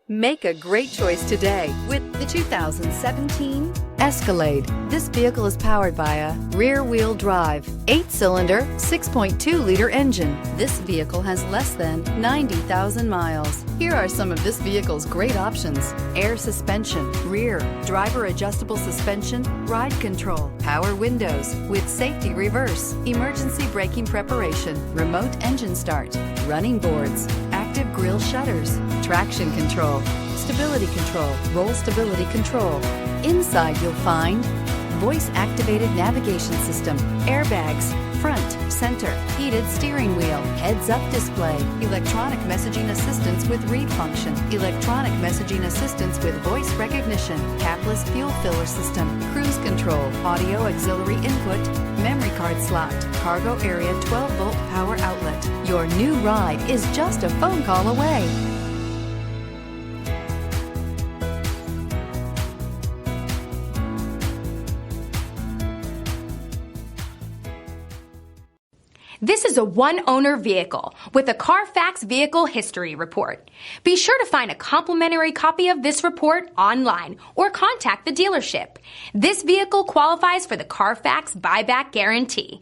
Make a great choice today with the 2017 Escalade. This vehicle is powered by a rear-wheel drive, 8-cylinder, 6.2-liter engine. This vehicle has less than 90,000 miles. Here are some of this vehicle's great options: air suspension, rear, driver adjustable suspension, ride control, power windows with safety reverse, emergency braking preparation, remote engine start, running boards, active grille shutters, traction control, stability control, roll stability control. Inside you'll find voice-activated navigation system, airbags, front, center, heated steering wheel, heads-up display, electronic messaging assistance with read function, electronic messaging assistance with voice recognition, capless fuel filler system, cruise control, audio auxiliary input, memory card slot, cargo area 12-volt power outlet. Your new ride is just a phone call away. This is a one-owner vehicle with a Carfax Vehicle History Report. Be sure to find a complimentary copy of this report online or contact the dealership. This vehicle qualifies for the Carfax Buyback Guarantee.